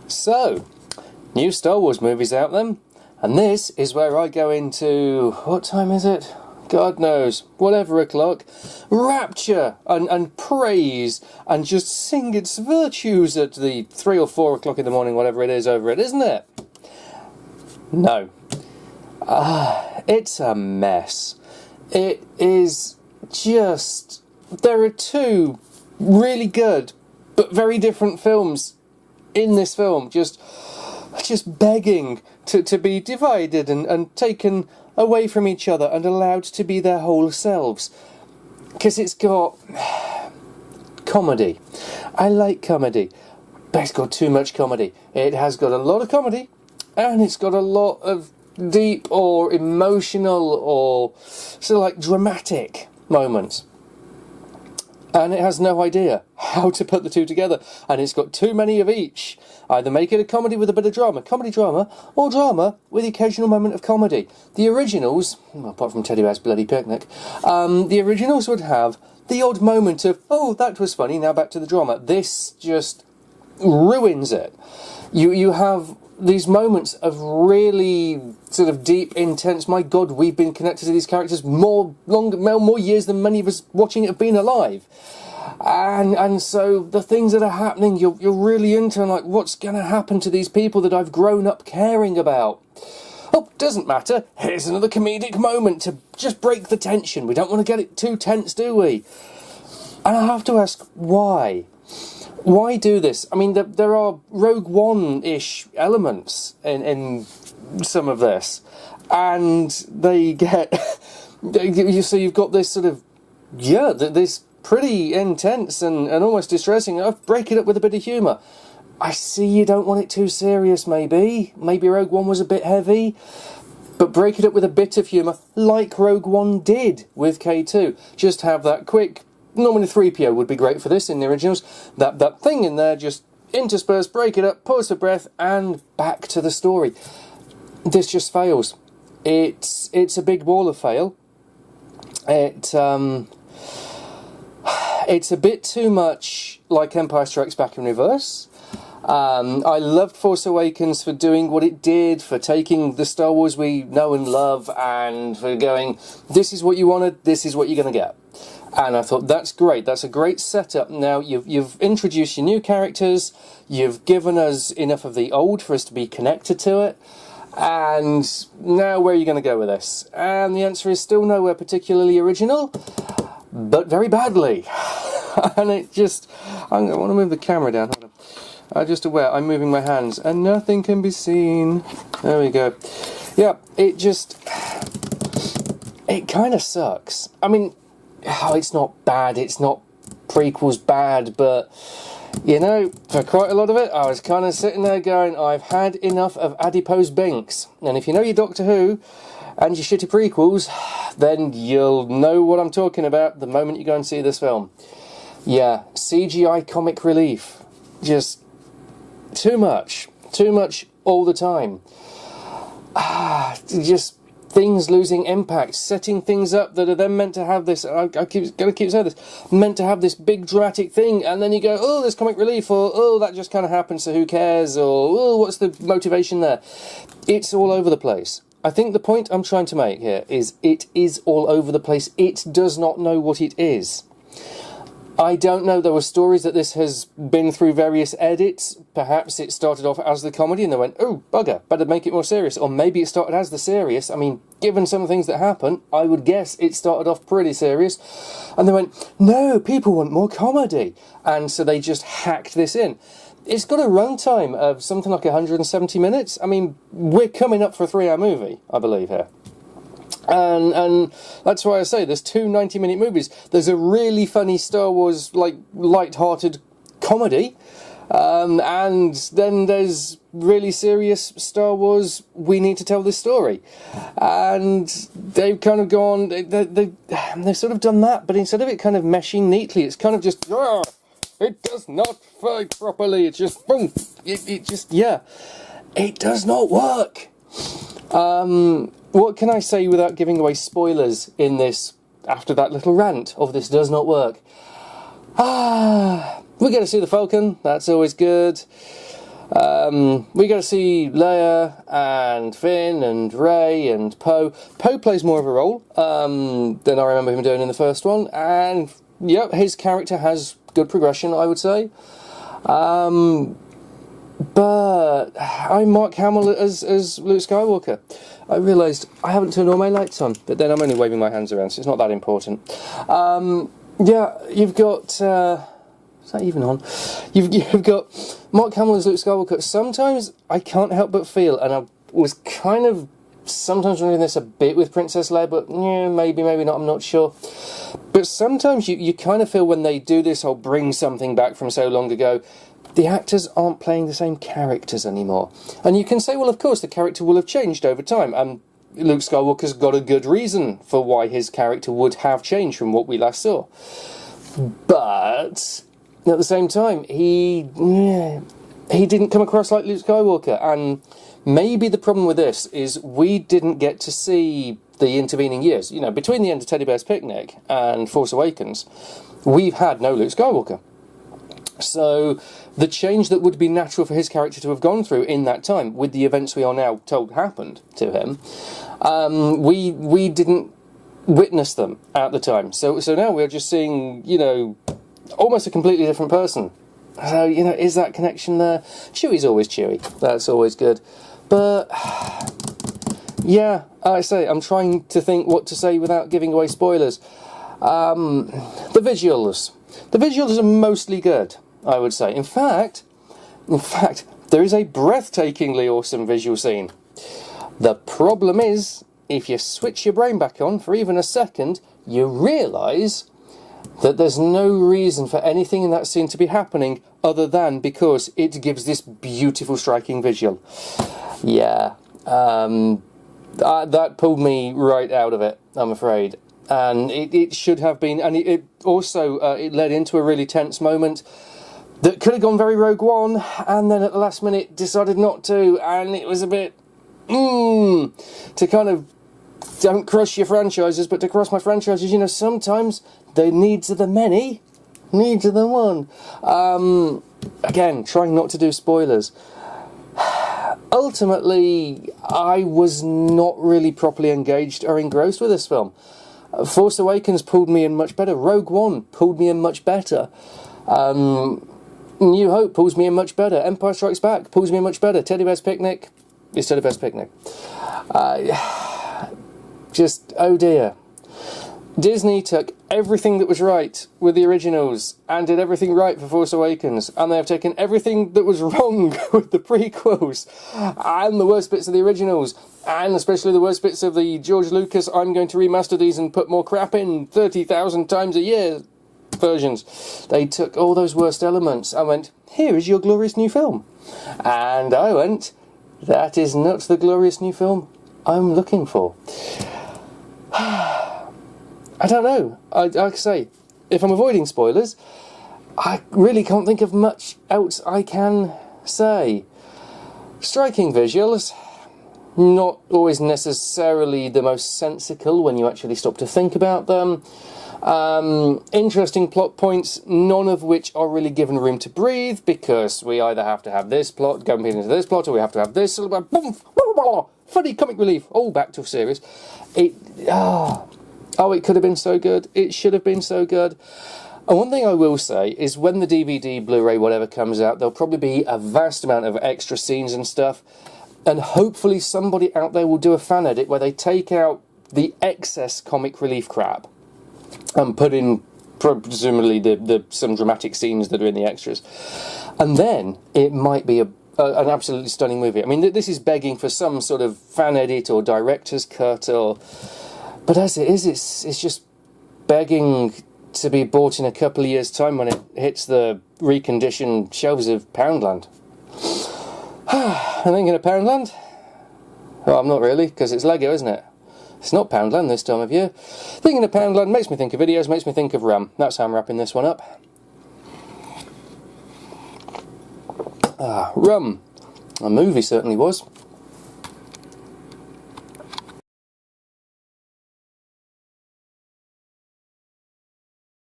So, new Star Wars movies out then, and this is where I go into, what time is it? God knows, whatever o'clock, rapture and praise and just sing its virtues at the 3 or 4 o'clock in the morning, whatever it is over it, isn't it? No. It's a mess. It is just, there are two really good but very different films in this film, just begging to be divided and taken away from each other and allowed to be their whole selves. Because it's got comedy. I like comedy, but it's got too much comedy. It has got a lot of comedy, and it's got a lot of deep or emotional or sort of like dramatic moments. And it has no idea how to put the two together. And it's got too many of each. Either make it a comedy with a bit of drama, comedy drama, or drama with the occasional moment of comedy. The originals, well, apart from Teddy Bear's Bloody Picnic, the originals would have the odd moment of, oh, that was funny, now back to the drama. This just ruins it. You have these moments of really sort of deep, intense, my God, we've been connected to these characters more years than many of us watching it have been alive. And so the things that are happening, you're really into, and like, what's going to happen to these people that I've grown up caring about? Oh, doesn't matter. Here's another comedic moment to just break the tension. We don't want to get it too tense, do we? And I have to ask, why? Why do this? I mean, there are Rogue One-ish elements in some of this, and they get... so you've got this sort of, this pretty intense and almost distressing. Break it up with a bit of humour. I see you don't want it too serious, maybe. Maybe Rogue One was a bit heavy, but break it up with a bit of humour, like Rogue One did with K2. Just have that quick... Normally 3PO would be great for this in the originals. That thing in there, just intersperse, break it up, pause for breath, and back to the story. This just fails. It's a big wall of fail. It's a bit too much like Empire Strikes Back in reverse. I loved Force Awakens for doing what it did, for taking the Star Wars we know and love, and for going, this is what you wanted, this is what you're going to get. And I thought, that's great, that's a great setup. Now, you've introduced your new characters, you've given us enough of the old for us to be connected to it, and now where are you going to go with this? And the answer is still nowhere particularly original, but very badly. And it just... I want to move the camera down, hold on. Just aware, I'm moving my hands, and nothing can be seen. There we go. Yeah, it just... It kind of sucks. I mean... it's not bad, it's not prequels bad, but, you know, for quite a lot of it, I was kind of sitting there going, I've had enough of adipose Binks. And if you know your Doctor Who and your shitty prequels, then you'll know what I'm talking about the moment you go and see this film. Yeah, CGI comic relief. Just too much all the time. Just... things losing impact, setting things up that are then meant to have this, gotta keep saying this, meant to have this big dramatic thing, and then you go, oh, there's comic relief, or oh, that just kind of happened, so who cares, or oh, what's the motivation there? It's all over the place. I think the point I'm trying to make here is it is all over the place. It does not know what it is. I don't know, there were stories that this has been through various edits. Perhaps it started off as the comedy and they went, oh, bugger, better make it more serious. Or maybe it started as the serious. I mean, given some of the things that happen, I would guess it started off pretty serious. And they went, no, people want more comedy. And so they just hacked this in. It's got a runtime of something like 170 minutes. I mean, we're coming up for a 3-hour movie, I believe, here. And that's why I say there's 2 90-minute movies. There's a really funny Star Wars, like, light-hearted comedy, and then there's really serious Star Wars, we need to tell this story. And they've kind of gone, they've sort of done that, but instead of it kind of meshing neatly, it's kind of just, it does not fight properly, it's just, boom, it just, yeah, it does not work. What can I say without giving away spoilers in this, after that little rant of this does not work? We get to see the Falcon, that's always good. We get to see Leia and Finn and Rey and Poe. Poe plays more of a role than I remember him doing in the first one, and yep, his character has good progression, I would say. But I'm Mark Hamill as Luke Skywalker. I realised I haven't turned all my lights on, but then I'm only waving my hands around, so it's not that important. Yeah, you've got... is that even on? You've got Mark Hamill as Luke Skywalker. Sometimes I can't help but feel, and I was kind of sometimes doing this a bit with Princess Leia, but yeah, maybe not, I'm not sure. But sometimes you kind of feel when they do this whole bring something back from so long ago, the actors aren't playing the same characters anymore. And you can say, well, of course, the character will have changed over time. And Luke Skywalker's got a good reason for why his character would have changed from what we last saw. But at the same time, he didn't come across like Luke Skywalker. And maybe the problem with this is we didn't get to see the intervening years. You know, between the end of Teddy Bear's Picnic and Force Awakens, we've had no Luke Skywalker. So the change that would be natural for his character to have gone through in that time, with the events we are now told happened to him, we didn't witness them at the time. So now we're just seeing, you know, almost a completely different person. So, you know, is that connection there? Chewie's always Chewie. That's always good. But yeah, like I say, I'm trying to think what to say without giving away spoilers. The visuals. The visuals are mostly good, I would say. In fact, there is a breathtakingly awesome visual scene. The problem is, if you switch your brain back on for even a second, you realise that there's no reason for anything in that scene to be happening other than because it gives this beautiful, striking visual. Yeah, that pulled me right out of it, I'm afraid. And it should have been, and it also it led into a really tense moment that could have gone very Rogue One, and then at the last minute decided not to, and it was a bit to kind of, don't crush your franchises, but to crush my franchises, you know, sometimes the needs of the many, needs of the one. Again, trying not to do spoilers. Ultimately, I was not really properly engaged or engrossed with this film. Force Awakens pulled me in much better. Rogue One pulled me in much better. New Hope pulls me in much better. Empire Strikes Back pulls me in much better. Teddy Bear's Picnic is Teddy Bear's Picnic. Just, oh dear. Disney took everything that was right with the originals and did everything right for Force Awakens, and they have taken everything that was wrong with the prequels and the worst bits of the originals, and especially the worst bits of the George Lucas, I'm going to remaster these and put more crap in 30,000 times a year versions. They took all those worst elements and went, here is your glorious new film. And I went, that is not the glorious new film I'm looking for. I don't know. Like I say, if I'm avoiding spoilers, I really can't think of much else I can say. Striking visuals, not always necessarily the most sensical when you actually stop to think about them. Interesting plot points, none of which are really given room to breathe, because we either have to have this plot going into this plot, or we have to have this. Funny comic relief. Oh, back to serious. Oh, it could have been so good. It should have been so good. And one thing I will say is when the DVD, Blu-ray, whatever comes out, there'll probably be a vast amount of extra scenes and stuff. And hopefully somebody out there will do a fan edit where they take out the excess comic relief crap and put in presumably some dramatic scenes that are in the extras. And then it might be an absolutely stunning movie. I mean, this is begging for some sort of fan edit or director's cut, or... But as it is, it's just begging to be bought in a couple of years' time when it hits the reconditioned shelves of Poundland. I'm thinking of Poundland? Well, I'm not really, because it's Lego, isn't it? It's not Poundland this time of year. Thinking of Poundland makes me think of videos, makes me think of Ram. That's how I'm wrapping this one up. Rum. A movie certainly was.